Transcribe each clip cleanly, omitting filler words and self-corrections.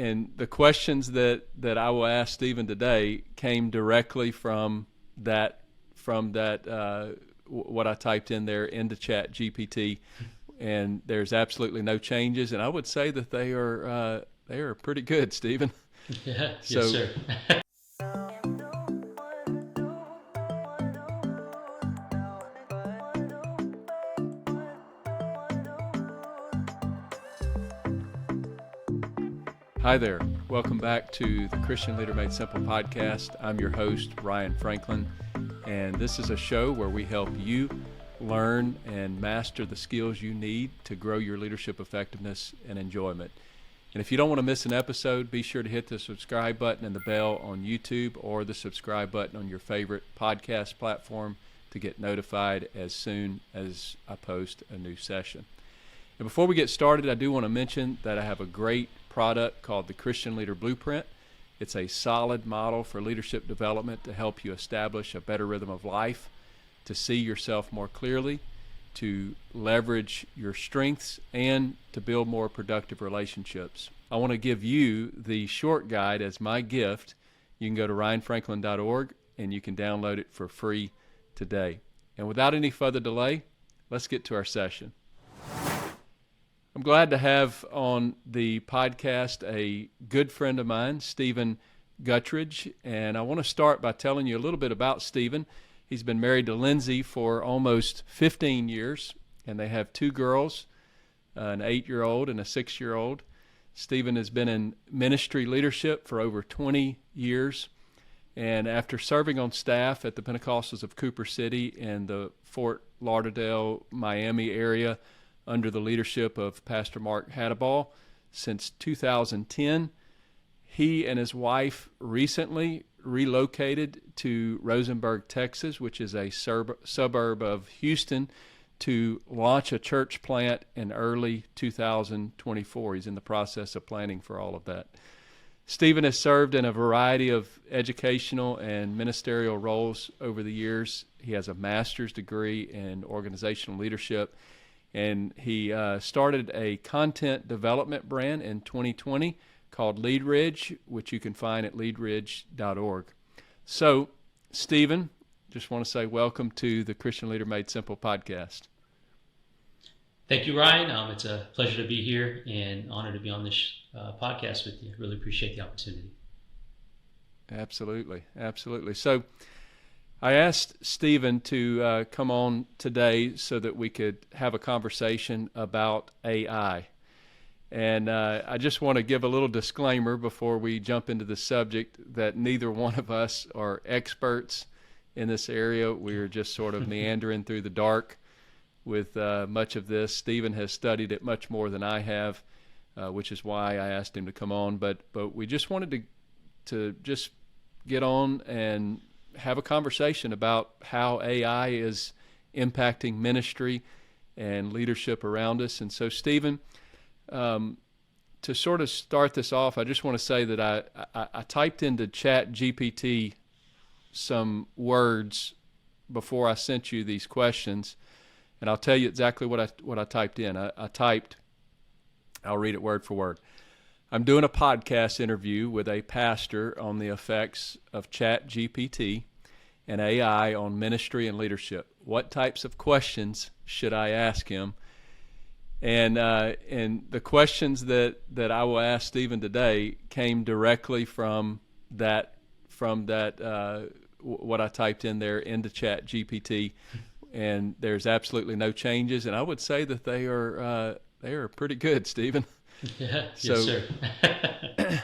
the questions that I will ask Steven today came directly from that what I typed in there into ChatGPT, and there's absolutely no changes. And I would say that they are pretty good, Steven. Yeah, yes, sir. Hi there. Welcome back to the Christian Leader Made Simple podcast. I'm your host, Ryan Franklin, and this is a show where we help you learn and master the skills you need to grow your leadership effectiveness and enjoyment. And if you don't want to miss an episode, be sure to hit the subscribe button and the bell on YouTube or the subscribe button on your favorite podcast platform to get notified as soon as I post a new session. And before we get started, I do want to mention that I have a great product called the Christian Leader Blueprint. It's a solid model for leadership development to help you establish a better rhythm of life, to see yourself more clearly, to leverage your strengths, and to build more productive relationships. I want to give you the short guide as my gift. You can go to ryanfranklin.org and you can download it for free today. And without any further delay, let's get to our session. I'm glad to have on the podcast a good friend of mine, Steven Guttridge, and I want to start by telling you a little bit about Steven. He's been married to Lindsay for almost 15 years, and they have two girls, an 8-year-old and a 6-year-old. Steven has been in ministry leadership for over 20 years, and after serving on staff at the Pentecostals of Cooper City in the Fort Lauderdale, Miami area, under the leadership of Pastor Mark Hadaball since 2010. He and his wife recently relocated to Rosenberg, Texas, which is a suburb of Houston, to launch a church plant in early 2024. He's in the process of planning for all of that. Steven has served in a variety of educational and ministerial roles over the years. He has a master's degree in organizational leadership, and he started a content development brand in 2020 called LeadRidge, which you can find at leadridge.org. So, Steven, just want to say welcome to the Christian Leader Made Simple podcast. Thank you, Ryan. It's a pleasure to be here and honored to be on this podcast with you. Really appreciate the opportunity. Absolutely, absolutely. So, I asked Steven to come on today so that we could have a conversation about AI. And I just want to give a little disclaimer before we jump into the subject that neither one of us are experts in this area. We are just sort of meandering through the dark with much of this. Steven has studied it much more than I have, which is why I asked him to come on. But we just wanted to just get on and have a conversation about how AI is impacting ministry and leadership around us. And so, Steven, to sort of start this off, I just want to say that I typed into ChatGPT some words before I sent you these questions, and I'll tell you exactly what I typed in. I typed, I'll read it word for word. I'm doing a podcast interview with a pastor on the effects of ChatGPT and AI on ministry and leadership. What types of questions should I ask him? And the questions that I will ask Steven today came directly from that what I typed in there into ChatGPT, and there's absolutely no changes. And I would say that they are pretty good, Steven. Yeah, so, yes, sir.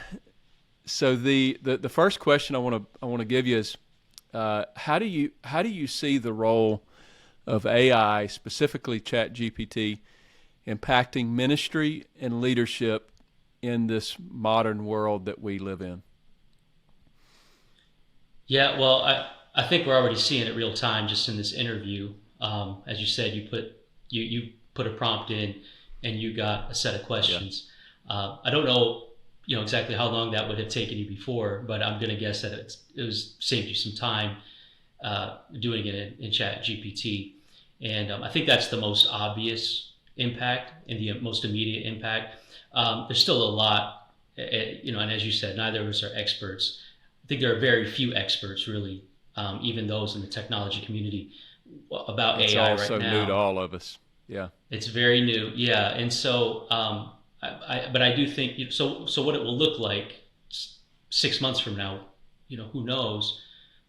So the first question I want to give you is, how do you see the role of AI, specifically ChatGPT, impacting ministry and leadership in this modern world that we live in? Yeah, well, I think we're already seeing it real time just in this interview. As you said, you put a prompt in and you got a set of questions. Yeah. I don't know, exactly how long that would have taken you before, but I'm going to guess that it was saved you some time doing it in ChatGPT. And I think that's the most obvious impact and the most immediate impact. There's still a lot and as you said, neither of us are experts. I think there are very few experts, really, even those in the technology community, about it's AI also right now. New to all of us. Yeah, it's very new. Yeah, and so, but I do think so. So what it will look like 6 months from now, who knows?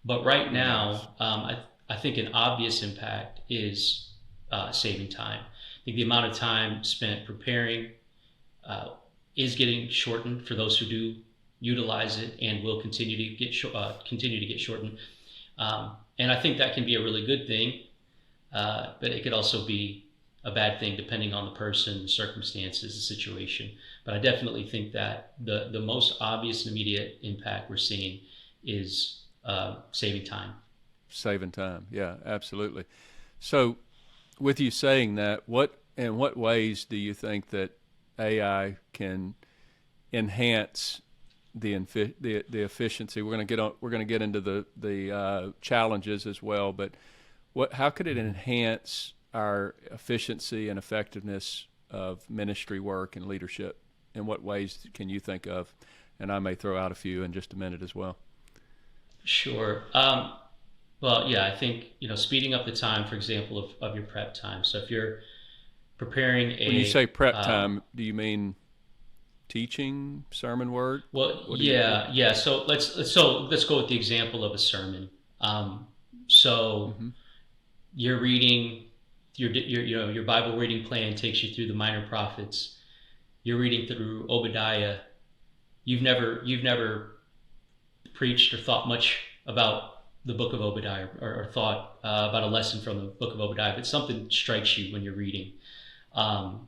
But right now, I think an obvious impact is saving time. I think the amount of time spent preparing is getting shortened for those who do utilize it, and will continue to get shortened. And I think that can be a really good thing, but it could also be a bad thing depending on the person, the circumstances, the situation. But I definitely think that the most obvious and immediate impact we're seeing is saving time. Saving time. Yeah, absolutely. So with you saying that, in what ways do you think that AI can enhance the efficiency? We're going to get into the challenges as well, but how could it enhance our efficiency and effectiveness of ministry work and leadership? In what ways can you think of? And I may throw out a few in just a minute as well. Sure. Well, yeah, I think, speeding up the time, for example, of your prep time. So if you're preparing when you say prep time, do you mean teaching, sermon work? Well, yeah. So let's go with the example of a sermon. You're reading your Bible reading plan takes you through the minor prophets. You're reading through Obadiah. You've never preached or thought much about the book of Obadiah, or thought about a lesson from the book of Obadiah, but something strikes you when you're reading, and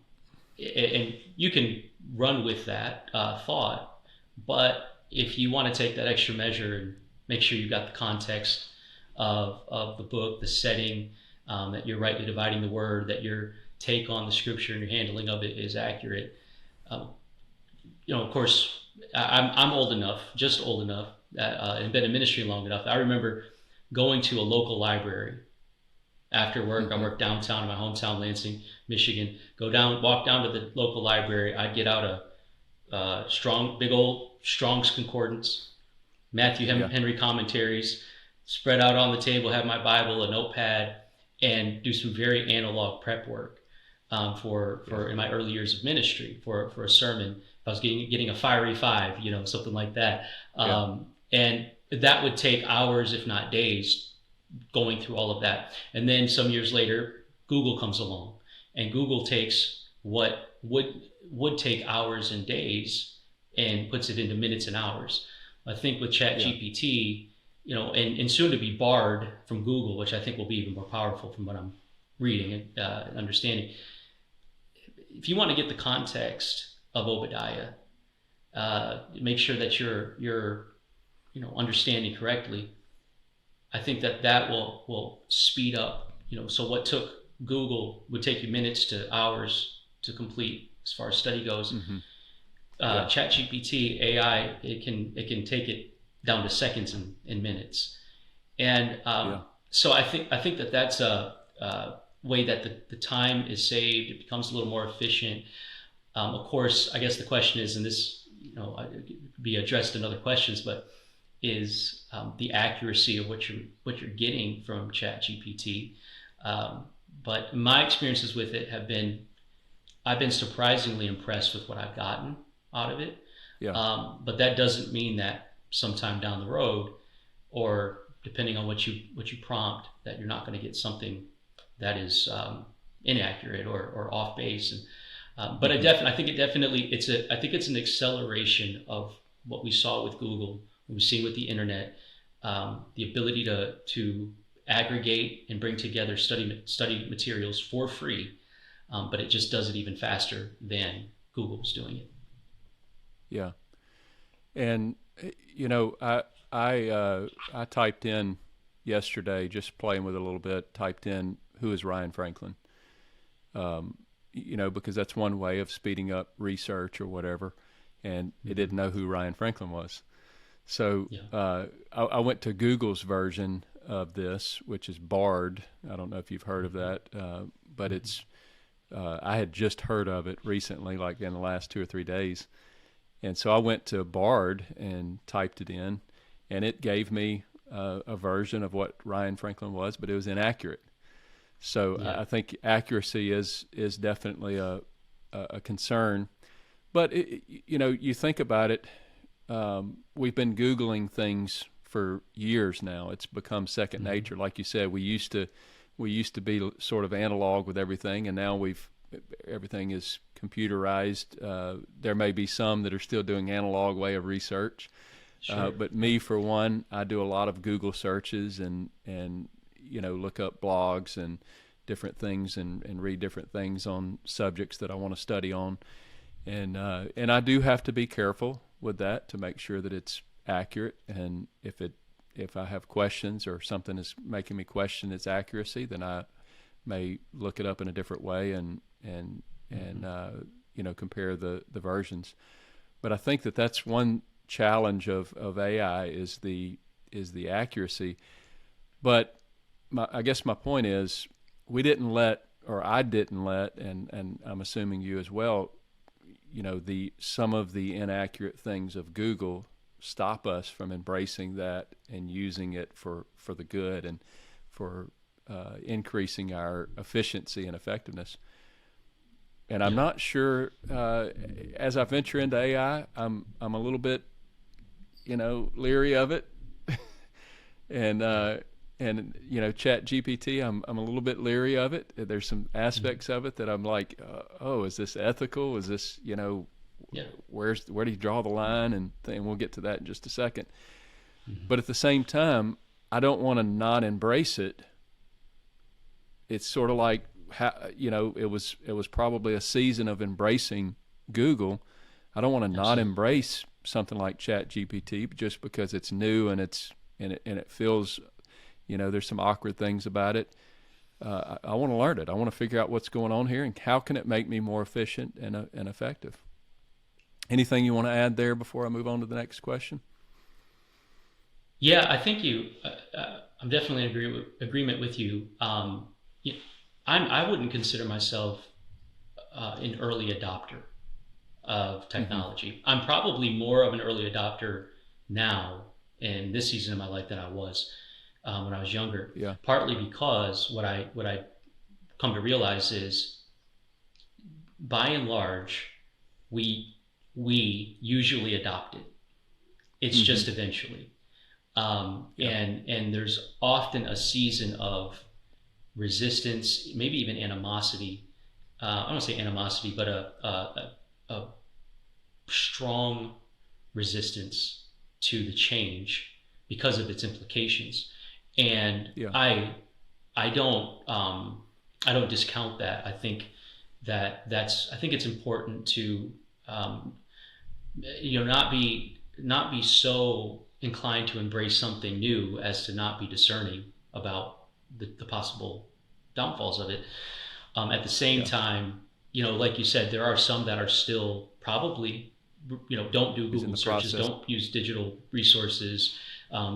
you can run with that thought. But if you want to take that extra measure and make sure you've got the context of the book, the setting, that you're rightly dividing the word, that your take on the scripture and your handling of it is accurate. Of course, I'm old enough, and been in ministry long enough. I remember going to a local library after work. I worked downtown in my hometown, Lansing, Michigan. Walk down to the local library. I'd get out a big old Strong's Concordance, Matthew Henry commentaries, spread out on the table, have my Bible, a notepad, and do some very analog prep work for in my early years of ministry for a sermon. If I was getting a fiery 5, something like that. And that would take hours, if not days, going through all of that. And then some years later, Google comes along, and Google takes what would take hours and days and puts it into minutes and hours. I think with ChatGPT, and soon to be barred from Google, which I think will be even more powerful from what I'm reading and understanding. If you want to get the context of Obadiah, make sure that you're understanding correctly. I think that will speed up. So what took Google would take you minutes to hours to complete as far as study goes. ChatGPT AI, it can take it down to seconds and minutes, and so I think that that's a way that the time is saved. It becomes a little more efficient. Of course, I guess the question is, and this could be addressed in other questions, but is the accuracy of what you're getting from ChatGPT. But my experiences with it I've been surprisingly impressed with what I've gotten out of it. But that doesn't mean that sometime down the road, or depending on what you prompt, that you're not going to get something that is inaccurate or off base. But I think it's an acceleration of what we saw with Google, what we've seen with the internet, the ability to aggregate and bring together study materials for free, but it just does it even faster than Google's doing it. Yeah, and I typed in yesterday, just playing with it a little bit. Typed in, who is Ryan Franklin? Because that's one way of speeding up research or whatever, and it didn't know who Ryan Franklin was. So I went to Google's version of this, which is Bard. I don't know if you've heard of that, but it's I had just heard of it recently, like in the last 2 or 3 days. And so I went to Bard and typed it in, and it gave me a version of what Ryan Franklin was, but it was inaccurate. So I think accuracy is definitely a concern. But you think about it. We've been Googling things for years now. It's become second nature. Like you said, we used to be sort of analog with everything, and now everything is computerized. There may be some that are still doing analog way of research. Sure. But me, for one, I do a lot of Google searches and look up blogs and different things and read different things on subjects that I want to study on. And I do have to be careful with that to make sure that it's accurate. And if I have questions or something is making me question its accuracy, then I may look it up in a different way and compare the versions. But I think that's one challenge of AI is the accuracy. But I guess my point is, I didn't let, and I'm assuming you as well, some of the inaccurate things of Google stop us from embracing that and using it for the good and for increasing our efficiency and effectiveness. And I'm not sure, as I venture into AI, I'm a little bit, leery of it. and ChatGPT, I'm a little bit leery of it. There's some aspects of it that I'm like, is this ethical? Is this, where do you draw the line? And we'll get to that in just a second. Mm-hmm. But at the same time, I don't want to not embrace it. It's sort of like, it was probably a season of embracing Google. I don't want to not embrace something like ChatGPT just because it's new and it feels, there's some awkward things about it. I want to learn it. I want to figure out what's going on here and how can it make me more efficient and effective. Anything you want to add there before I move on to the next question? Yeah, I think I'm definitely in agreement with you. I wouldn't consider myself an early adopter of technology. Mm-hmm. I'm probably more of an early adopter now in this season of my life than I was when I was younger. Yeah. Partly because what I come to realize is, by and large, we usually adopt it. It's mm-hmm. just eventually, and there's often a season of resistance, maybe even animosity. I don't want to say animosity, but a strong resistance to the change because of its implications. And I don't discount that. I think I think it's important to not be so inclined to embrace something new as to not be discerning about the possible downfalls of it. At the same time, like you said, there are some that are still probably, don't do Google searches, don't use digital resources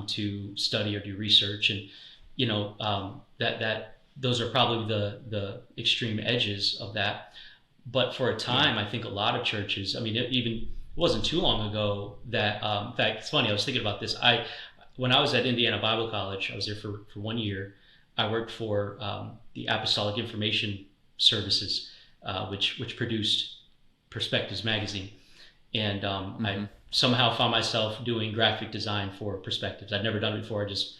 to study or do research, and that those are probably the extreme edges of that. But for a time, I think a lot of churches, it wasn't too long ago that, in fact, it's funny, I was thinking about this. When I was at Indiana Bible College, I was there for 1 year. I worked for the Apostolic Information Services, which produced Perspectives magazine. And mm-hmm. I somehow found myself doing graphic design for Perspectives. I'd never done it before. I just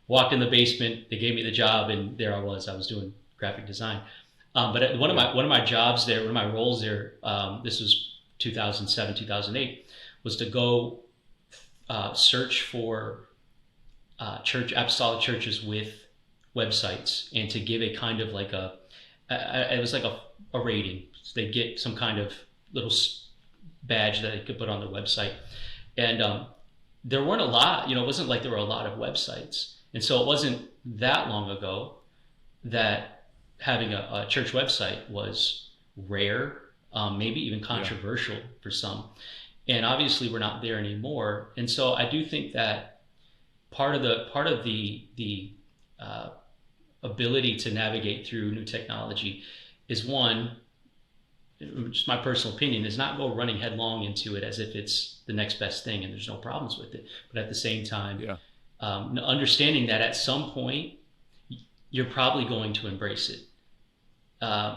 walked in the basement, they gave me the job, and there I was doing graphic design. But one of my jobs there, one of my roles there, this was 2007, 2008, was to go search for apostolic churches with websites and to give a kind of like it was like a rating. So they'd get some kind of little badge that they could put on their website. And there weren't a lot, it wasn't like there were a lot of websites. And so it wasn't that long ago that having a church website was rare, maybe even controversial for some. And obviously we're not there anymore. And so I do think that part of the ability to navigate through new technology is, one, just my personal opinion, is not go running headlong into it as if it's the next best thing and there's no problems with it. But at the same time, understanding that at some point, you're probably going to embrace it.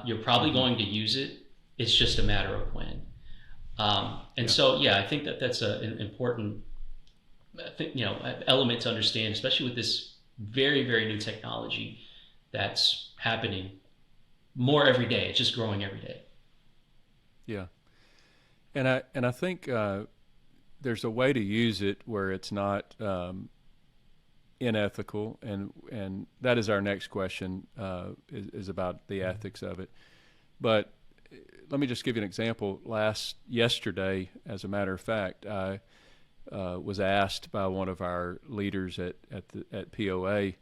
You're probably going to use it. It's just a matter of when. So, I think that's an important element to understand, especially with this very, very new technology that's happening more every day. It's just growing every day. Yeah. And I think there's a way to use it where it's not unethical, and that is our next question, is about the ethics of it. But let me just give you an example. Yesterday, as a matter of fact, I was asked by one of our leaders at POA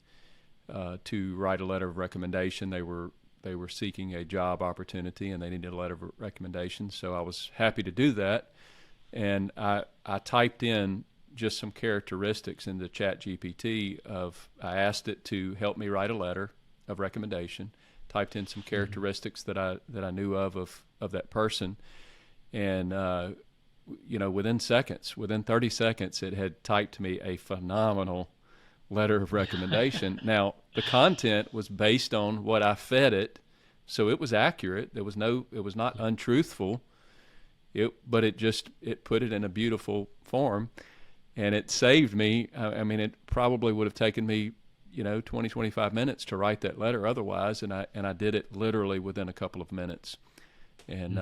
to write a letter of recommendation. They were seeking a job opportunity and they needed a letter of recommendation. So I was happy to do that, and I typed in just some characteristics into ChatGPT I asked it to help me write a letter of recommendation. Typed in some characteristics that I knew of that person, and within 30 seconds, it had typed me a phenomenal letter of recommendation. Now, the content was based on what I fed it, so it was accurate. It was not untruthful. But it put it in a beautiful form, and it saved me. I mean, it probably would have taken me 20, 25 minutes to write that letter otherwise, and I did it literally within a couple of minutes, and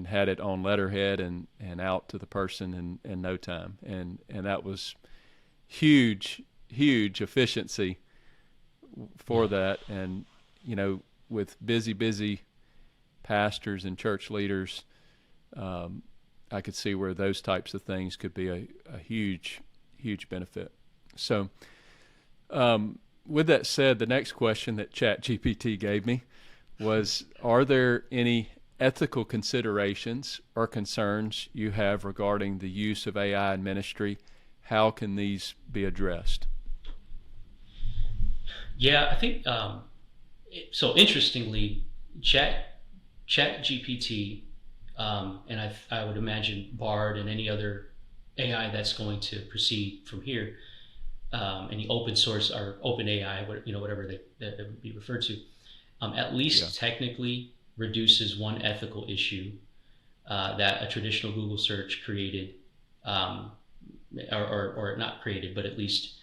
had it on letterhead and out to the person in no time, and that was huge efficiency for that. And with busy pastors and church leaders, I could see where those types of things could be a huge benefit. So with that said, the next question that ChatGPT gave me was, are there any ethical considerations or concerns you have regarding the use of AI in ministry? How can these be addressed? Yeah, I think, so interestingly, ChatGPT, and I would imagine Bard and any other AI that's going to proceed from here, any open source or open AI, whatever that would be referred to, at least technically reduces one ethical issue that a traditional Google search created, or not created, but at least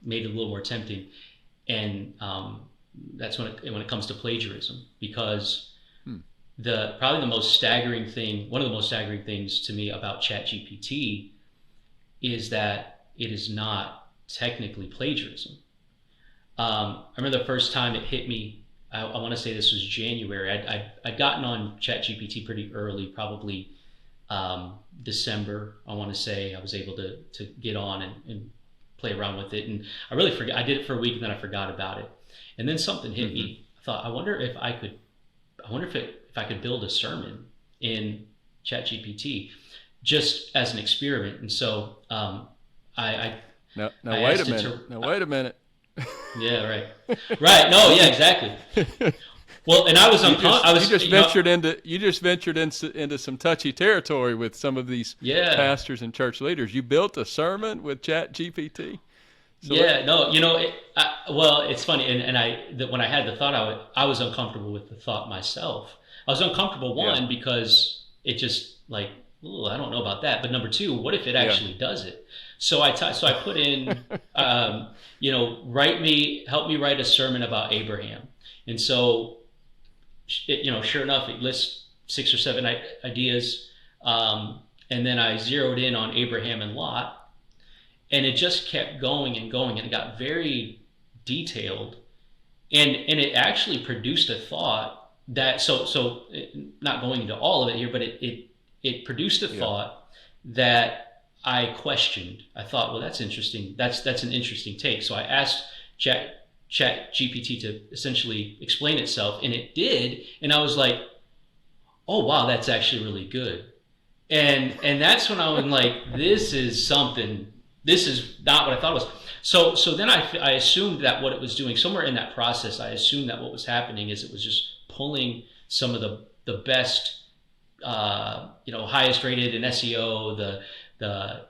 made it a little more tempting. And that's when it comes to plagiarism, because one of the most staggering things to me about ChatGPT is that it is not technically plagiarism. I remember the first time it hit me, I want to say this was January. I'd gotten on ChatGPT pretty early, probably December. I want to say I was able to get on and play around with it. And I really forgot. I did it for a week and then I forgot about it. And then something hit me. I thought, I wonder if I could build a sermon in ChatGPT just as an experiment. And so Now wait a minute. Yeah, right. No, yeah, exactly. Well, and you just ventured into some touchy territory with some of these pastors and church leaders. You built a sermon with ChatGPT. So it's funny, and when I had the thought, I was uncomfortable with the thought myself. I was uncomfortable, because it just I don't know about that. But number two, what if it actually does it? So I put in, help me write a sermon about Abraham. And so, sure enough, it lists 6 or 7 ideas. And then I zeroed in on Abraham and Lot, and it just kept going and going, and it got very detailed, and it actually produced a thought that, so not going into all of it here, but it produced a thought that I questioned. I thought, well, that's interesting. That's an interesting take. So I asked ChatGPT to essentially explain itself, and it did. And I was like, oh, wow, that's actually really good. And that's when I was like, this is not what I thought it was. So then I assumed that what it was doing, somewhere in that process, I assumed that what was happening is it was just pulling some of the the best, highest rated in SEO, the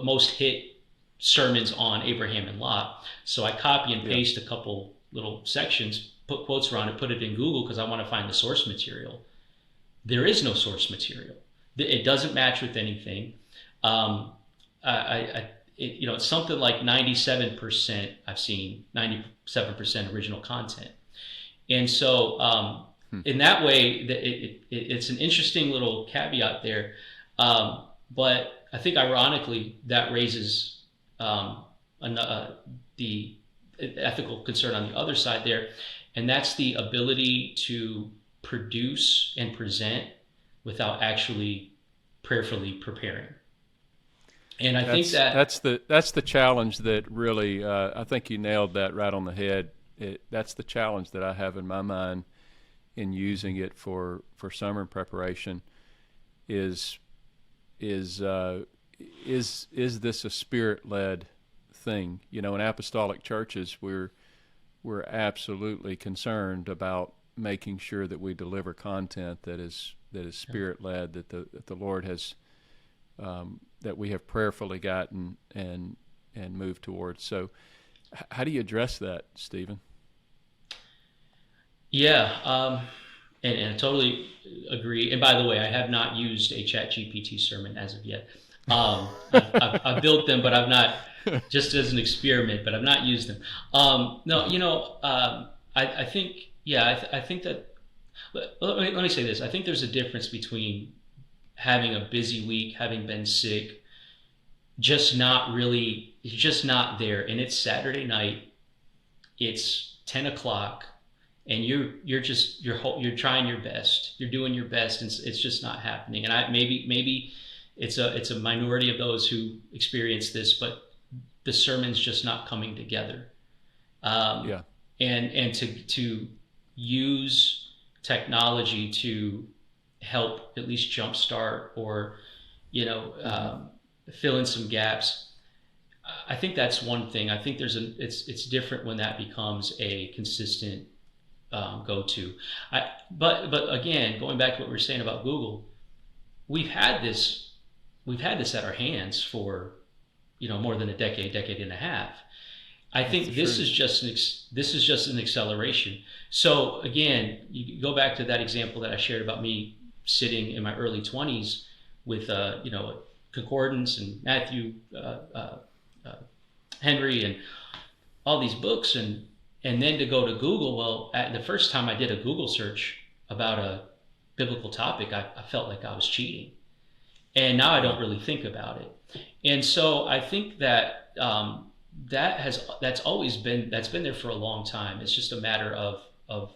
most hit sermons on Abraham and Lot. So I copy and paste a couple little sections, put quotes around it, put it in Google because I want to find the source material. There is no source material. It doesn't match with anything. It's something like 97%. I've seen 97% original content, and so in that way, it's an interesting little caveat there. But I think ironically that raises the ethical concern on the other side there, and that's the ability to produce and present without actually prayerfully preparing. And I think that's the challenge that really I think you nailed that right on the head. That's the challenge that I have in my mind in using it for sermon preparation. Is this a Spirit-led thing? In apostolic churches, we're absolutely concerned about making sure that we deliver content that is Spirit-led, that the Lord has that we have prayerfully gotten and moved towards. So, how do you address that, Steven? Yeah, and I totally agree. And by the way, I have not used a ChatGPT sermon as of yet. I've built them, but I've not, just as an experiment, but I've not used them. I think that, let me say this. I think there's a difference between having a busy week, having been sick, just not there, and it's Saturday night, it's 10 o'clock, and you're trying your best, you're doing your best, and it's just not happening. And maybe it's a minority of those who experience this, but the sermon's just not coming together. And to use technology to help at least jumpstart or fill in some gaps, I think that's one thing. I think it's different when that becomes a consistent go-to. But again, going back to what we were saying about Google, we've had this at our hands for more than a decade and a half. I think this is just an acceleration. So again, you go back to that example that I shared about me sitting in my early 20s with concordance and Matthew Henry and all these books, and then to go to Google. Well, the first time I did a Google search about a biblical topic, I felt like I was cheating, and now I don't really think about it. And so I think that that's been there for a long time. It's just a matter of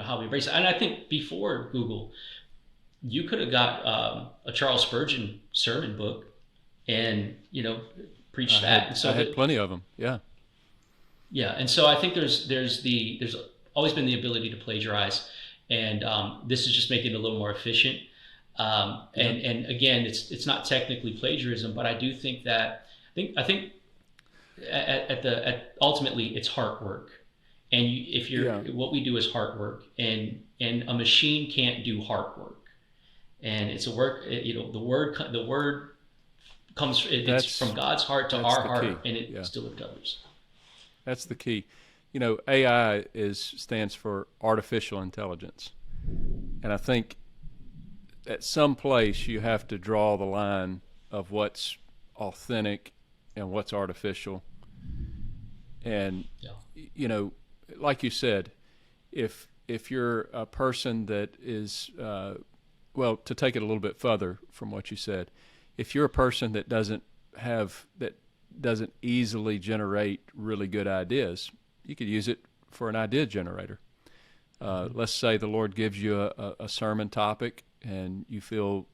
how we embrace it. And I think before Google, you could have got a Charles Spurgeon sermon book and preached that. And so I had plenty of them. Yeah. Yeah, and so I think there's always been the ability to plagiarize, and this is just making it a little more efficient. And again, it's not technically plagiarism, but I do think that I think ultimately it's heart work, and what we do is heart work, and a machine can't do heart work, and it's a work. The word comes. It's from God's heart to our heart, and it still delivers. That's the key. AI stands for artificial intelligence, and I think at some place you have to draw the line of what's authentic and what's artificial. And like you said, if you're a person that is to take it a little bit further from what you said, if you're a person that doesn't easily generate really good ideas, you could use it for an idea generator. Let's say the Lord gives you a sermon topic, and you feel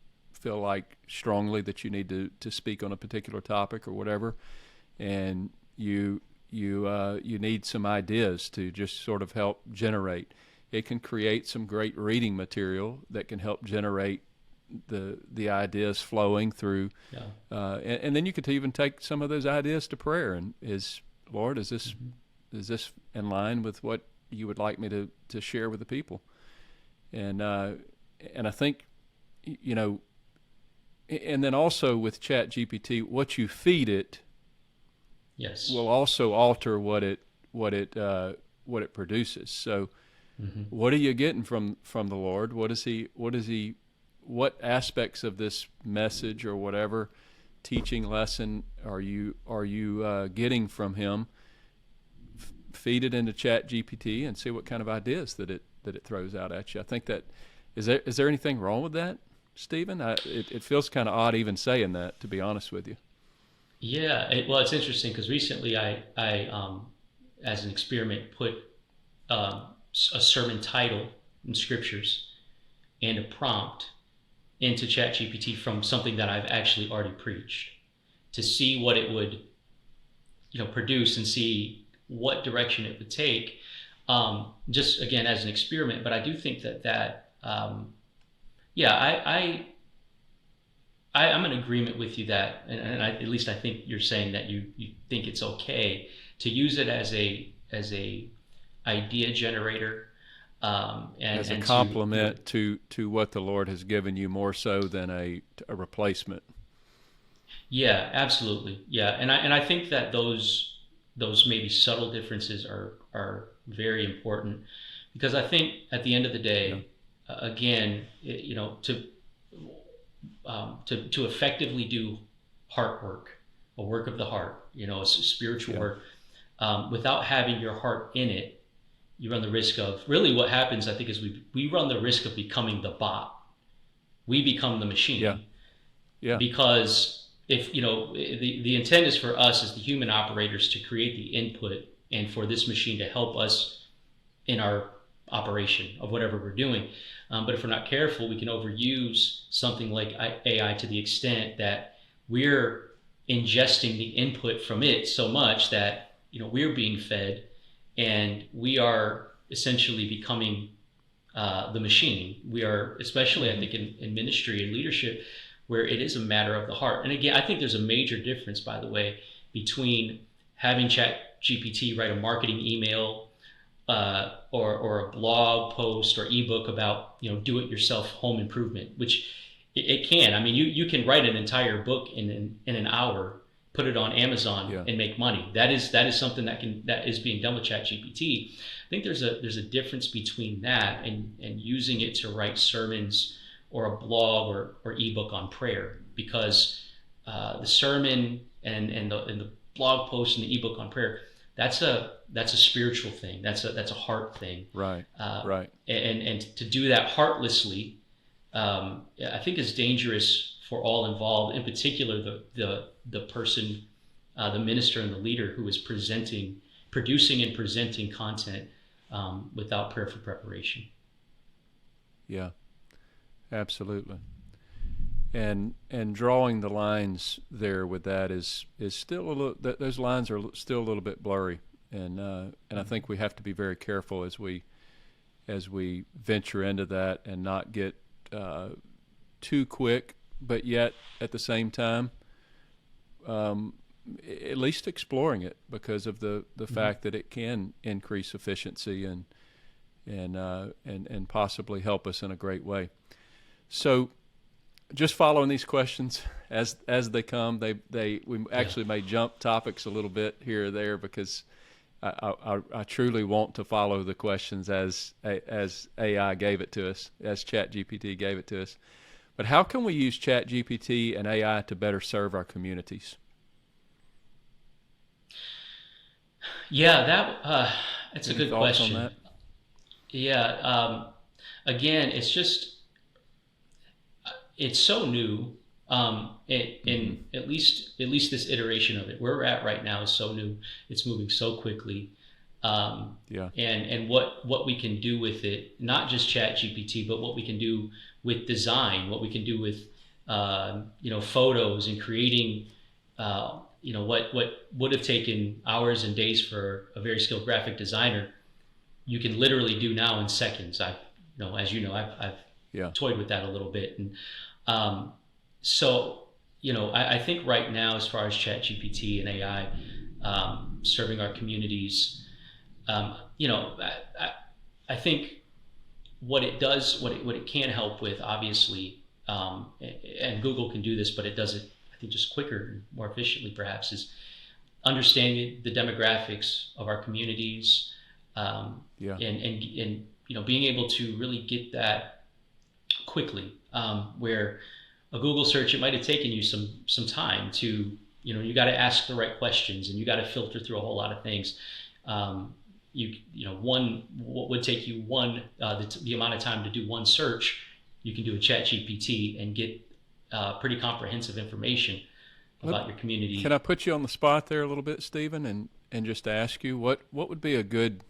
like strongly that you need to speak on a particular topic or whatever, and you need some ideas to just sort of help generate. It can create some great reading material that can help generate the ideas flowing through, and then you could even take some of those ideas to prayer. And Lord, is this in line with what you would like me to share with the people? And I think, you know, and then also with ChatGPT, what you feed it, yes, will also alter what it produces. So, what are you getting from the Lord? What aspects of this message or whatever teaching lesson are you getting from Him? Feed it into ChatGPT and see what kind of ideas that it throws out at you. I think that is there anything wrong with that, Steven? It feels kind of odd even saying that, to be honest with you. Yeah, well, it's interesting because recently I as an experiment, put a sermon title in scriptures and a prompt into ChatGPT from something that I've actually already preached, to see what it would, produce and see what direction it would take. Just again as an experiment, but I do think that I'm in agreement with you that, and at least I think you're saying that you think it's okay to use it as a idea generator, and as a complement to what the Lord has given you, more so than a replacement. Yeah, absolutely. Yeah, and I think that those maybe subtle differences are very important, because I think at the end of the day, again, to effectively do heart work, a work of the heart, a spiritual work, without having your heart in it, you run the risk of, really what happens, I think, is we run the risk of becoming the bot. We become the machine. Yeah. Because if, the intent is for us as the human operators to create the input and for this machine to help us in our operation of whatever we're doing. But if we're not careful, we can overuse something like AI to the extent that we're ingesting the input from it so much that, we're being fed, and we are essentially becoming the machine. We are, especially I think in ministry and leadership, where it is a matter of the heart. And again, I think there's a major difference, by the way, between having ChatGPT write a marketing email or a blog post or ebook about do-it-yourself home improvement, which it can. I mean, you can write an entire book in an hour, put it on Amazon, and make money. That is something that is being done with ChatGPT. I think there's a difference between that and using it to write sermons or a blog or ebook on prayer, because the sermon and the blog post and the ebook on prayer, that's a spiritual thing. That's a heart thing. Right. Right. And to do that heartlessly, I think is dangerous for all involved. In particular, the person, the minister and the leader who is producing and presenting content without prayerful preparation. Yeah, absolutely. And drawing the lines there with that is still a little. Those lines are still a little bit blurry, and I think we have to be very careful as we venture into that and not get too quick, but yet at the same time, at least exploring it, because of the fact that it can increase efficiency and possibly help us in a great way. So, just following these questions as they come. We actually may jump topics a little bit here or there, because I truly want to follow the questions as AI gave it to us, as ChatGPT gave it to us. But how can we use ChatGPT and AI to better serve our communities? Yeah, that's a good question. On that? Yeah, again, it's so new. In at least this iteration of it, where we're at right now, is so new. It's moving so quickly. And what we can do with it, not just ChatGPT, but what we can do with design, what we can do with photos and creating what would have taken hours and days for a very skilled graphic designer, you can literally do now in seconds. I've toyed with that a little bit, and so I think right now, as far as ChatGPT and AI serving our communities, I think what it does, what it can help with, obviously, and Google can do this, but it does it, I think, just quicker and more efficiently, perhaps, is understanding the demographics of our communities, and being able to really get that quickly. Where a Google search, it might have taken you some time to, you got to ask the right questions, and you got to filter through a whole lot of things. What would take you the amount of time to do one search, you can do a ChatGPT and get pretty comprehensive information about your community. Can I put you on the spot there a little bit, Stephen, and just ask you what would be a good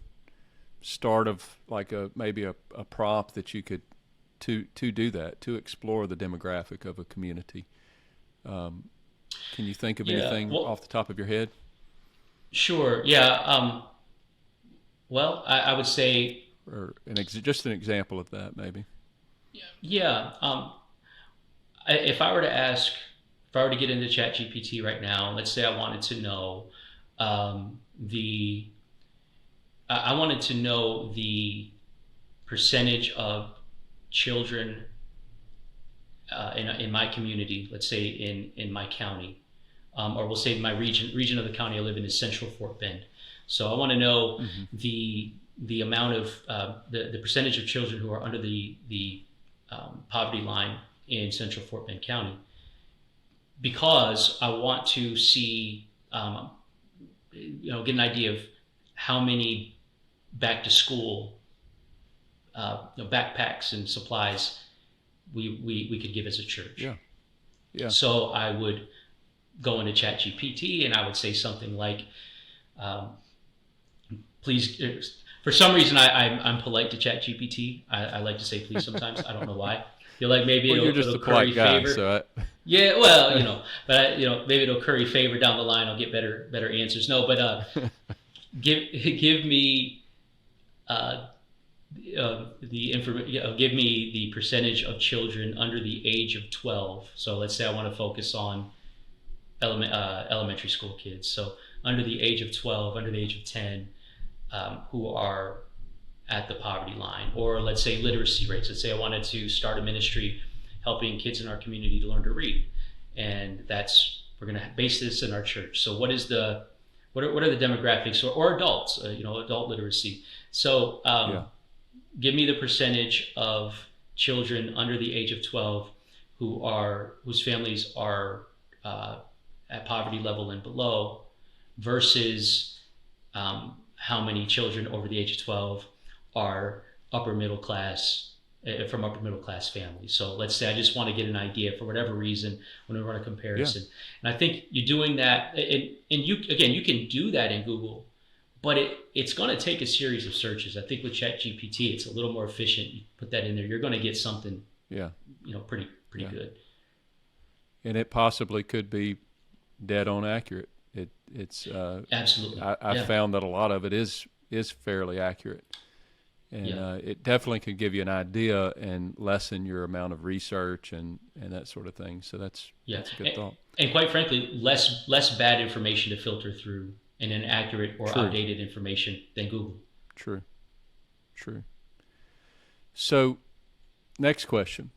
start of like maybe a prompt that you could to do that, to explore the demographic of a community? Can you think of anything off the top of your head? Sure. Yeah. Well, I would say, or just an example of that, maybe. Yeah. If I were to get into ChatGPT right now, let's say I wanted to know the percentage of children in my community, let's say in my county, or we'll say my region of the county I live in is Central Fort Bend. So I want to know the amount of the percentage of children who are under the poverty line in Central Fort Bend County, because I want to see, get an idea of how many back to school backpacks and supplies we could give as a church. Yeah. So I would go into ChatGPT and I would say something like, please, for some reason I'm polite to ChatGPT. I like to say please sometimes. I don't know why. Feel like maybe it'll curry favor. So yeah, well, but maybe it'll curry favor down the line. I'll get better answers. No, but give me give me the percentage of children under the age of 12. So let's say I want to focus on elementary school kids. So under the age of 12, under the age of 10, who are at the poverty line. Or let's say literacy rates. Let's say I wanted to start a ministry helping kids in our community to learn to read, and we're going to base this in our church. So what are the demographics, or adults, adult literacy. So give me the percentage of children under the age of 12 whose families are at poverty level and below, versus how many children over the age of 12 are upper middle class, from upper middle class families. So let's say I just want to get an idea for whatever reason when we run a comparison. And I think you're doing that, and you can do that in Google, but it's going to take a series of searches. I think with ChatGPT, it's a little more efficient. You put that in there, you're going to get something, pretty good. And it possibly could be dead on accurate. It's absolutely. I found that a lot of it is fairly accurate, and it definitely could give you an idea and lessen your amount of research and that sort of thing. So that's a good thought. And quite frankly, less bad information to filter through and inaccurate or outdated information than Google. True. So, next question.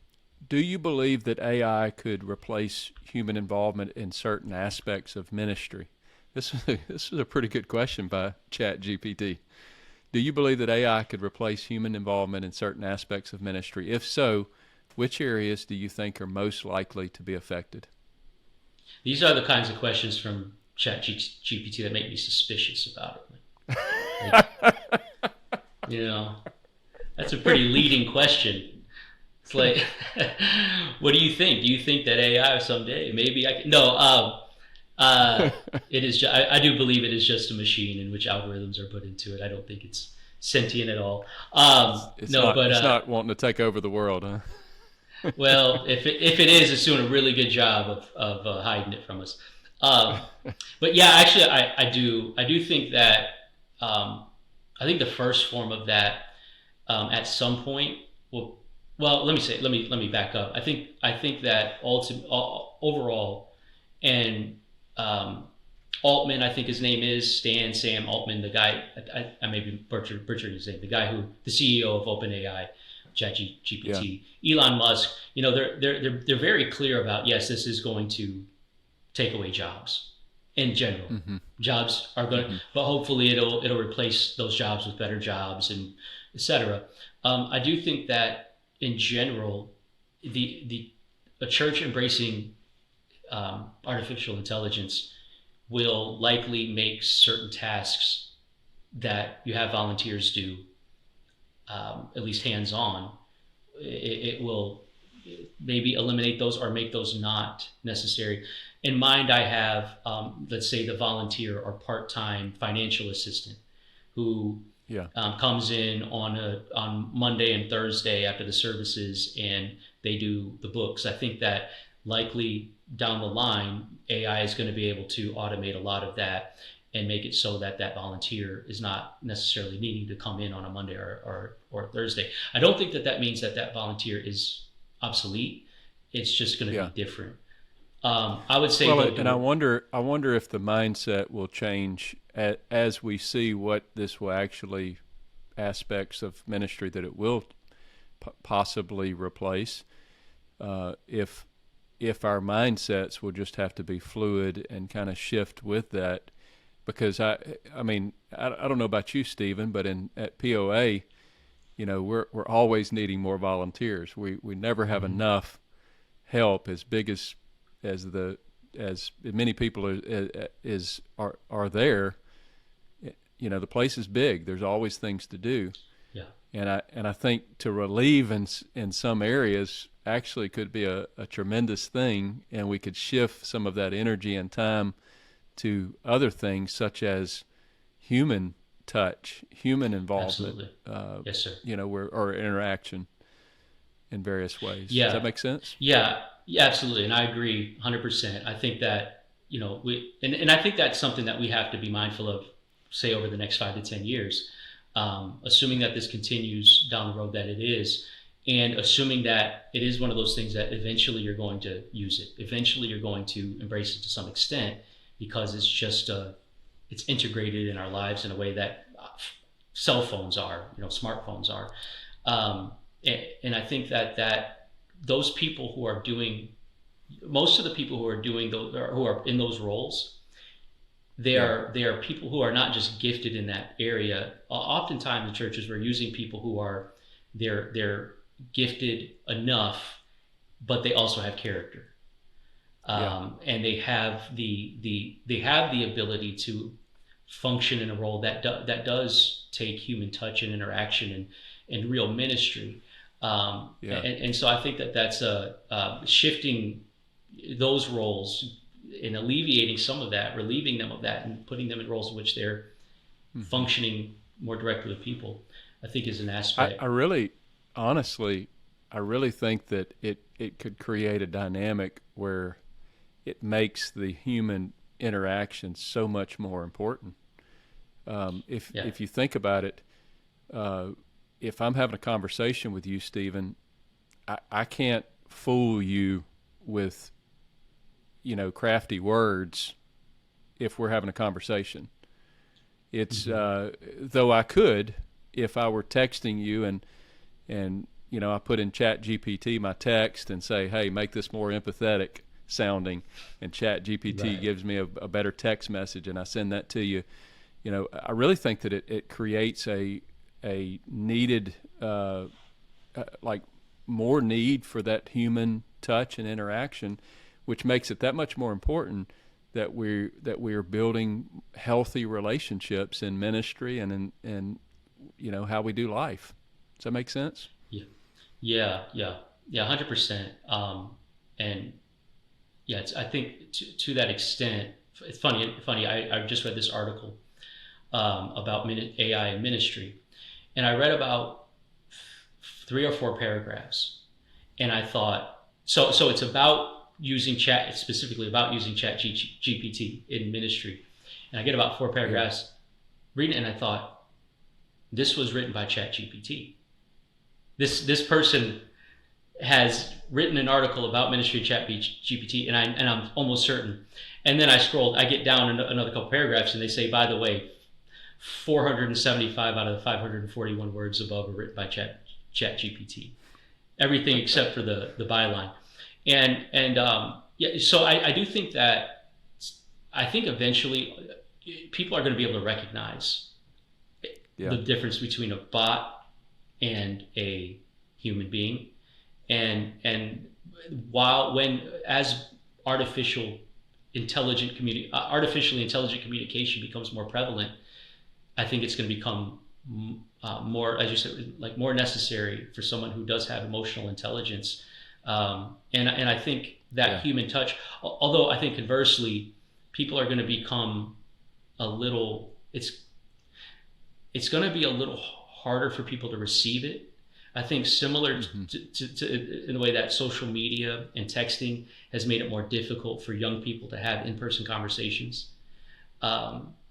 Do you believe that AI could replace human involvement in certain aspects of ministry? This is a pretty good question by ChatGPT. Do you believe that AI could replace human involvement in certain aspects of ministry? If so, which areas do you think are most likely to be affected? These are the kinds of questions from ChatGPT that make me suspicious about it. That's a pretty leading question. It's like, what do you think? Do you think that AI someday, maybe I can? No, it is. I do believe it is just a machine in which algorithms are put into it. I don't think it's sentient at all. It's not wanting to take over the world, huh? Well, if it is, it's doing a really good job of hiding it from us. But yeah, actually, I do think that I think the first form of that at some point will. Well, let me back up. I think that overall, and Altman, I think his name is Sam Altman, the guy, I may be butchering his name, the CEO of OpenAI. ChatGPT. Elon Musk, they're very clear about, yes, this is going to take away jobs in general. Jobs are going to, but hopefully it'll replace those jobs with better jobs and et cetera. I do think that in general, a church embracing artificial intelligence will likely make certain tasks that you have volunteers do, at least hands-on. It will maybe eliminate those or make those not necessary. In mind, I have, let's say, the volunteer or part-time financial assistant who comes in on Monday and Thursday after the services, and they do the books. I think that likely down the line, AI is going to be able to automate a lot of that and make it so that volunteer is not necessarily needing to come in on a Monday or Thursday. I don't think that means that volunteer is obsolete. It's just going to be different. I would say, and I wonder if the mindset will change as we see what this will actually, aspects of ministry that it will possibly replace. If our mindsets will just have to be fluid and kind of shift with that, because I don't know about you, Steven, but at POA, we're always needing more volunteers. We never have enough help as big as many people are there. The place is big. There's always things to do. Yeah. And I think to relieve in some areas actually could be a tremendous thing, and we could shift some of that energy and time to other things such as human touch, human involvement. Absolutely. Yes, sir. Or interaction in various ways. Yeah. Does that make sense? Yeah, absolutely. And I agree 100%. I think that, and I think that's something that we have to be mindful of, say, over the next 5 to 10 years, assuming that this continues down the road that it is, and assuming that it is one of those things that eventually you're going to use it. Eventually you're going to embrace it to some extent, because it's just, it's integrated in our lives in a way that cell phones are, smartphones are. And I think that those people who are doing, most of the people who are doing those, who are in those roles, they are people who are not just gifted in that area. Oftentimes in churches, we're using people who are, they're gifted enough, but they also have character. And they have the ability to function in a role that does take human touch and interaction and real ministry. And so I think that's shifting those roles and alleviating some of that, relieving them of that, and putting them in roles in which they're functioning more directly with people, I think is an aspect. I really think that it could create a dynamic where it makes the human interaction so much more important. If you think about it, if I'm having a conversation with you, Steven, I can't fool you with, crafty words if we're having a conversation. It's though I could if I were texting you and I put in ChatGPT my text and say, hey, make this more empathetic sounding, and ChatGPT gives me a better text message, and I send that to you. I really think that it creates a needed more need for that human touch and interaction, which makes it that much more important that we're building healthy relationships in ministry and in how we do life. Does that make sense? Yeah, 100%. And yeah, I think to that extent, it's funny. I just read this article about AI in ministry, and I read about 3 or 4 paragraphs, and I thought, so it's about specifically about using ChatGPT in ministry, and I get about 4 paragraphs reading it, and I thought, this was written by ChatGPT. This person has written an article about ministry ChatGPT, and I'm almost certain. And then I get down another couple paragraphs, and they say, by the way, 475 out of the 541 words above are written by ChatGPT. Everything except for the byline. So I do think that, I think eventually people are going to be able to recognize the difference between a bot and a human being. And as artificially intelligent communication becomes more prevalent, I think it's going to become more, as you said, like more necessary for someone who does have emotional intelligence. And I think that human touch, although I think conversely, people are going to become it's going to be a little harder for people to receive it. I think similar to in the way that social media and texting has made it more difficult for young people to have in-person conversations.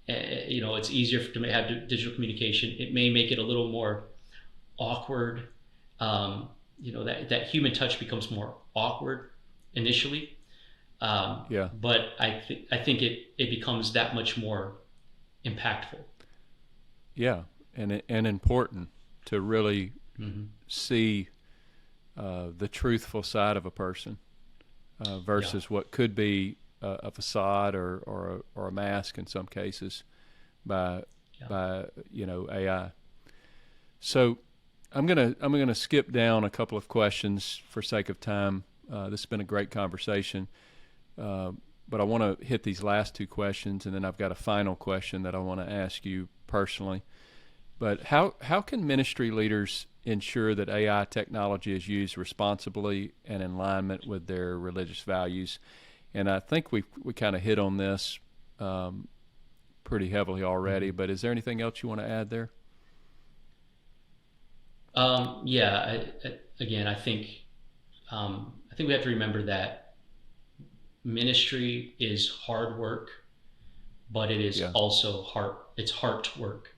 It's easier to have digital communication. It may make it a little more awkward. That human touch becomes more awkward initially. But I think it becomes that much more impactful. Yeah, and important to really see the truthful side of a person versus what could be a facade or a mask in some cases by AI. So I'm gonna skip down a couple of questions for sake of time. This has been a great conversation, but I want to hit these last two questions, and then I've got a final question that I want to ask you personally. But how can ministry leaders ensure that AI technology is used responsibly and in alignment with their religious values? And I think we kind of hit on this pretty heavily already, but is there anything else you want to add there? I think we have to remember that ministry is hard work, but it is also heart work.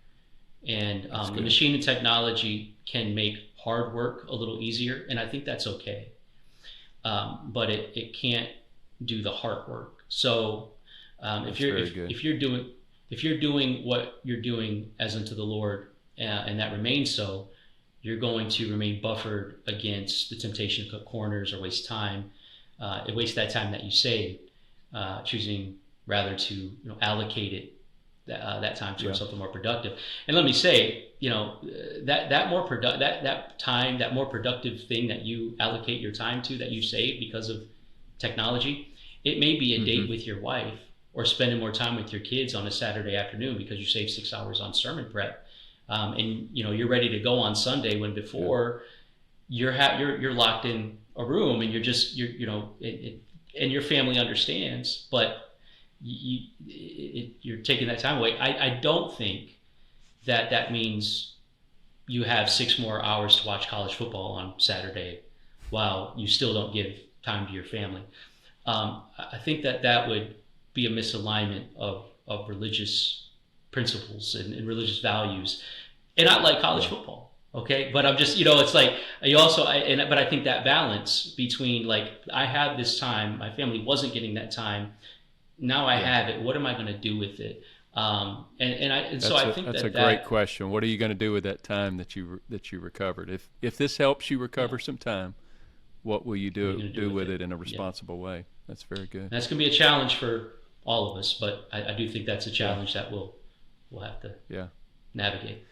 And the machine and technology can make hard work a little easier, and I think that's okay. But it can't do the hard work. So if you're doing what you're doing as unto the Lord, and that remains so, you're going to remain buffered against the temptation to cut corners or waste time. Waste that time that you saved, choosing rather to allocate it that time towards something more productive. And let me say, that more productive thing that you allocate your time to, that you save because of technology, it may be a date with your wife, or spending more time with your kids on a Saturday afternoon because you saved 6 hours on sermon prep. And you're ready to go on Sunday, when before you're locked in a room and and your family understands, but you're taking that time away. I don't think that means you have 6 more hours to watch college football on Saturday while you still don't give time to your family. I think that would be a misalignment of religious principles and religious values, and not like college football. Okay, but I'm just, it's like you also, but I think that balance between, like, I have this time, my family wasn't getting that time, now I have it. What am I going to do with it? So I think that's a great question. What are you going to do with that time that you recovered? If this helps you recover some time, what will you do with it in a responsible way? That's very good. That's going to be a challenge for all of us, but I do think that's a challenge that we'll have to navigate.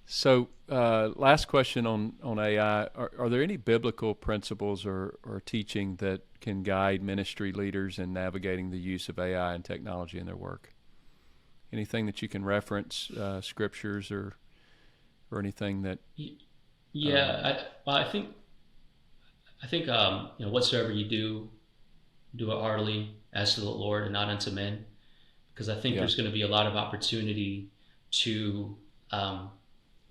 So last question on AI. Are there any biblical principles or teaching that can guide ministry leaders in navigating the use of AI and technology in their work? Anything that you can reference, scriptures or anything that? I think whatsoever you do it heartily as to the Lord and not unto men, because I think there's going to be a lot of opportunity to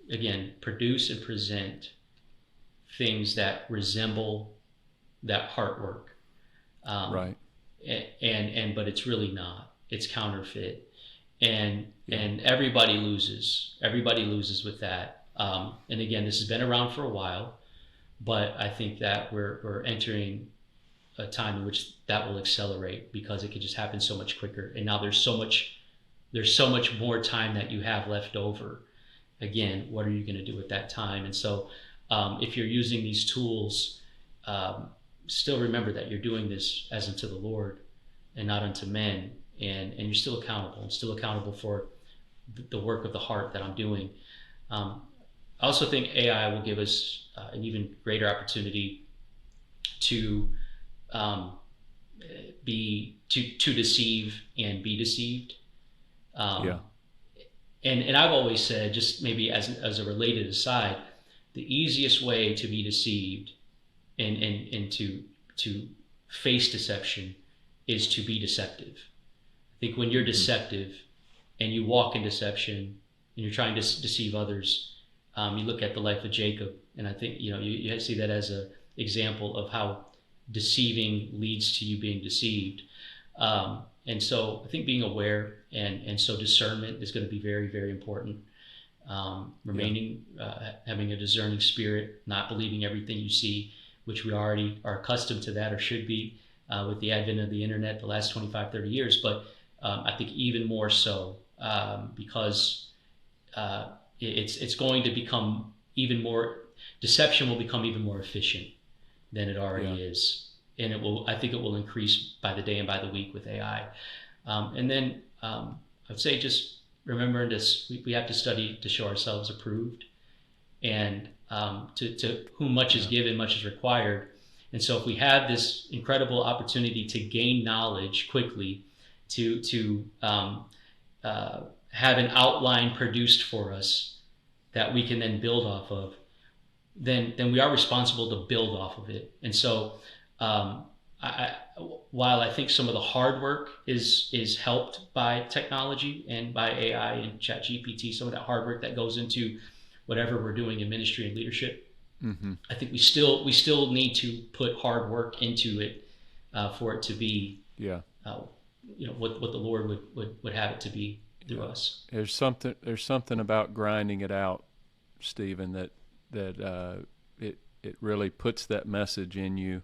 again, produce and present things that resemble that heart work. But it's really not. It's counterfeit. And everybody loses. Everybody loses with that. And again, this has been around for a while, but I think that we're entering a time in which that will accelerate, because it can just happen so much quicker. And now there's so much more time that you have left over. Again, what are you going to do with that time? And so if you're using these tools, still remember that you're doing this as unto the Lord and not unto men, and you're still accountable, and still accountable for the work of the heart that I'm doing. I also think AI will give us an even greater opportunity to deceive and be deceived. And I've always said, just maybe as a related aside, the easiest way to be deceived and to face deception is to be deceptive. I think when you're deceptive and you walk in deception and you're trying to deceive others, you look at the life of Jacob, and I think you see that as an example of how deceiving leads to you being deceived. And so I think being aware and so discernment is going to be very, very important. Remaining, having a discerning spirit, not believing everything you see, which we already are accustomed to that, or should be, with the advent of the internet the last 25, 30 years. But I think even more so, because it's going to become even more, deception will become even more efficient than it already is. And I think it will increase by the day and by the week with AI. And then I'd say just remembering this, we have to study to show ourselves approved, and to whom much is given, much is required. And so if we have this incredible opportunity to gain knowledge quickly, to have an outline produced for us that we can then build off of, then we are responsible to build off of it. And so while I think some of the hard work is helped by technology and by AI and ChatGPT, some of that hard work that goes into whatever we're doing in ministry and leadership, I think we still need to put hard work into it for it to be what the Lord would have it to be through us. There's something about grinding it out, Steven, that it really puts that message in you,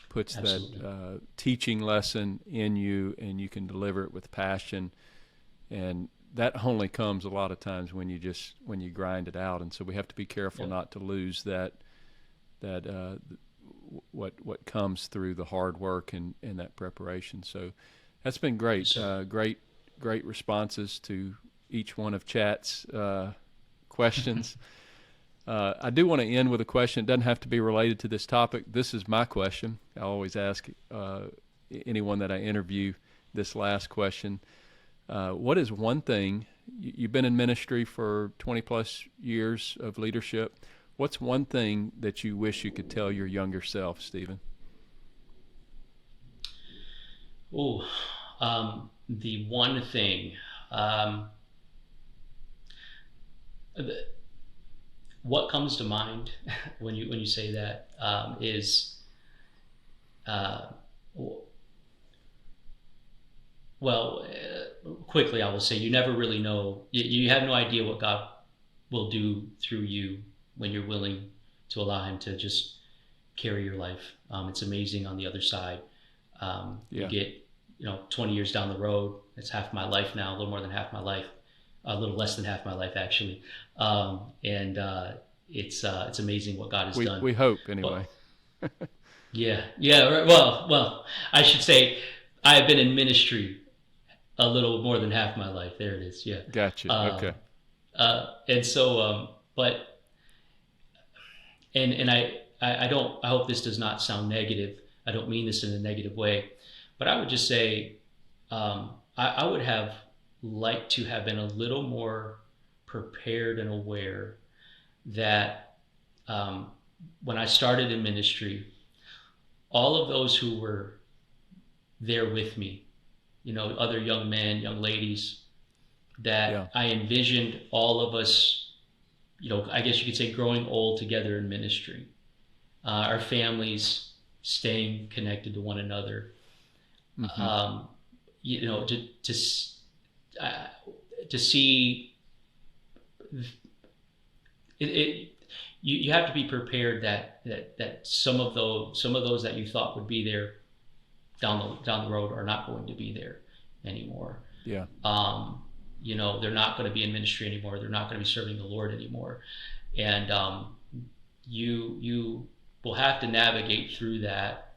puts Absolutely. That teaching lesson in you, and you can deliver it with passion. And that only comes a lot of times when you grind it out. And so we have to be careful not to lose that what comes through the hard work and that preparation. So that's been great. Great responses to each one of Chat's questions. I do want to end with a question. It doesn't have to be related to this topic. This is my question. I always ask anyone that I interview this last question. What is one thing, you've been in ministry for 20 plus years of leadership. What's one thing that you wish you could tell your younger self, Steven? The one thing, what comes to mind when you say that is, quickly I will say, you never really know. You have no idea what God will do through you when you're willing to allow Him to just carry your life. It's amazing on the other side. You get 20 years down the road. It's half my life now, a little more than half my life, a little less than half my life actually. It's amazing what God has done. We hope anyway. Right. Well, I should say I have been in ministry a little more than half my life. There it is. Yeah. Gotcha. Okay. And so, I hope this does not sound negative. I don't mean this in a negative way, but I would just say, I would have liked to have been a little more prepared and aware that when I started in ministry, all of those who were there with me, other young men, young ladies, that I envisioned all of us, I guess you could say growing old together in ministry, our families staying connected to one another, to see it. You have to be prepared that some of those that you thought would be there down the road are not going to be there anymore. Yeah. They're not going to be in ministry anymore. They're not going to be serving the Lord anymore. And you will have to navigate through that,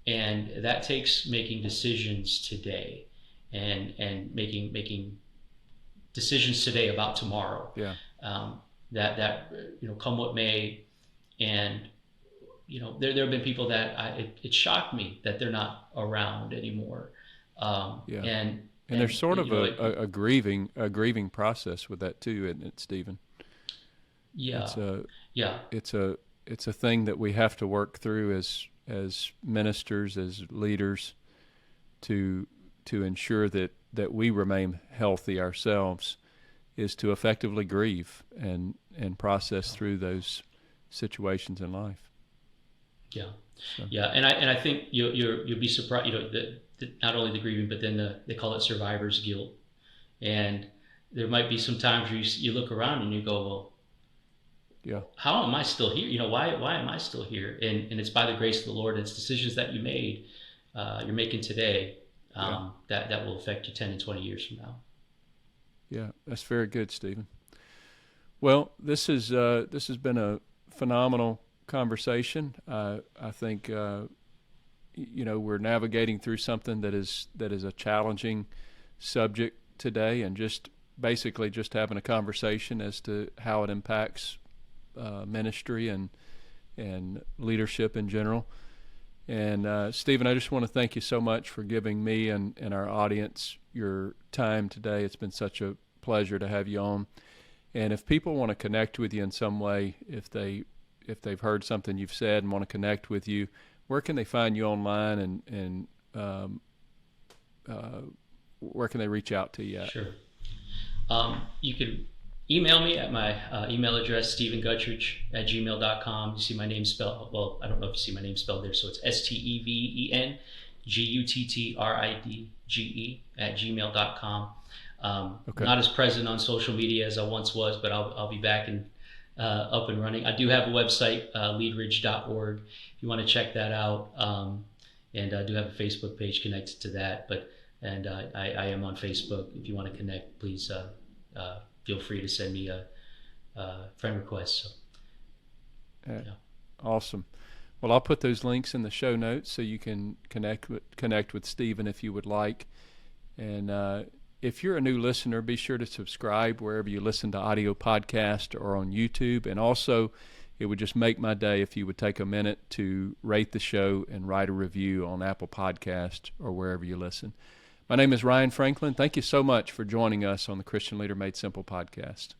and that takes making decisions today, and making decisions today about tomorrow. Yeah. That come what may, and there have been people that it shocked me that they're not around anymore. And there's sort of a grieving process with that too, isn't it, Stephen? Yeah. It's a thing that we have to work through as ministers, as leaders, to ensure that we remain healthy ourselves, is to effectively grieve and process through those situations in life. Yeah. So. Yeah, and I think you'll be surprised. Not only the grieving, but then they call it survivor's guilt, and there might be some times where you look around and you go, well, yeah, how am I still here? Why am I still here? And it's by the grace of the Lord. It's decisions that you made, you're making today, that will affect you 10 and 20 years from now. Yeah, that's very good, Stephen. Well, this has been a phenomenal conversation. I think we're navigating through something that is a challenging subject today, and just having a conversation as to how it impacts ministry and leadership in general. And Stephen, I just want to thank you so much for giving me and our audience your time today. It's been such a pleasure to have you on. And if people want to connect with you in some way, if they've heard something you've said and want to connect with you, where can they find you online, and where can they reach out to you at? Sure. You can email me at my email address, stevenguttridge@gmail.com. You see my name spelled, well, I don't know if you see my name spelled there, so it's StevenGuttridge@gmail.com. Okay. Not as present on social media as I once was, but I'll be back and up and running. I do have a website, leadershipodcast.org, if you want to check that out, and I do have a Facebook page connected to that. I am on Facebook. If you want to connect, please feel free to send me a friend request. So, Awesome. Well, I'll put those links in the show notes so you can connect with Stephen if you would like. And if you're a new listener, be sure to subscribe wherever you listen to audio podcasts or on YouTube. And also, it would just make my day if you would take a minute to rate the show and write a review on Apple Podcasts or wherever you listen. My name is Ryan Franklin. Thank you so much for joining us on the Christian Leader Made Simple podcast.